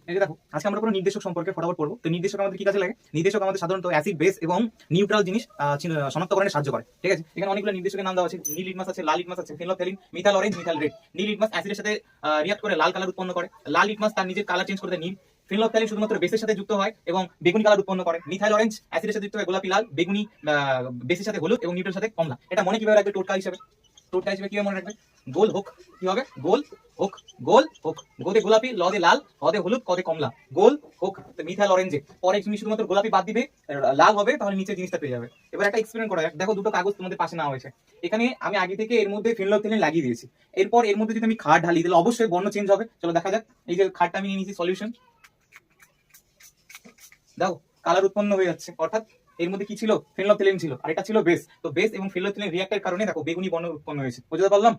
এই যে দেখো, আজকে আমরা কোনো নির্দেশক সম্পর্কে ফটাফট পড়বো। তো নির্দেশক আমাদের কি কাজে লাগে? নির্দেশক আমাদের সাধারণত অ্যাসিড, বেস এবং নিউট্রাল জিনিস শনাক্তকরণে সাহায্য করে। ঠিক আছে, এখানে অনেকগুলো নির্দেশকের নাম দেওয়া আছে। নীল লিটমাস আছে, লাল লিটমাস আছে, ফেনোলফথ্যালিন, মিথাইল অরেঞ্জ, মিথাইল রেড। নীল লিটমাস অ্যাসিডের সাথে রিঅ্যাক্ট করে লাল কালার উৎপন্ন করে। লাল লিটমাস তার নিজের কালার চেঞ্জ করে দেয় নীল। ফেনোলফথ্যালিন শুধুমাত্র বেসের সাথে যুক্ত হয় এবং বেগুনি কালার উৎপন্ন করে। মিথাইল অরেঞ্জ অ্যাসিডের সাথে যুক্ত হয় গোলাপি লাল, বেগুনি বেসের সাথে হলুদ এবং নিউট্রালের সাথে কমলা। এটা মনে কিভাবে রাখবে? টোটকা হিসেবে। টোটকা হিসেবে কিভাবে মনে রাখবে? গোল হোক। কি হবে? গোল হোক। গোল হোক। গোদে গোলাপি, লদে লাল, হদে হলুদ, কদে কমলা। গোল হোক। মিথাইল অরেঞ্জে পরে তুমি শুধুমাত্র গোলাপি বাদ দিবে, লাল হবে, তাহলে নিচে জিনিসটা পেয়ে যাবে। এবার একটা এক্সপেরিমেন্ট করা যাক। দেখো, দুটো কাগজ তোমাদের পাশে নেওয়া হয়েছে। এখানে আমি আগে থেকে এর মধ্যে ফেনোলফথ্যালিন লাগিয়ে দিয়েছি। এরপর এর মধ্যে যদি আমি খাট ঢালি, তাহলে অবশ্যই বর্ণ চেঞ্জ হবে। চলো দেখা যাক। এই যে খাটটা আমি নিয়ে নিয়েছি সলিউশন, দেখো কালার উৎপন্ন হয়ে যাচ্ছে। অর্থাৎ এর মধ্যে কি ছিল? ফেনোলফথ্যালিন ছিল, আর এটা ছিল বেস। তো বেস এবং ফেনোলফথ্যালিন রিঅ্যাক্টের কারণে দেখো বেগুনি বর্ণ উৎপন্ন হয়েছে। বুঝতে পারলাম?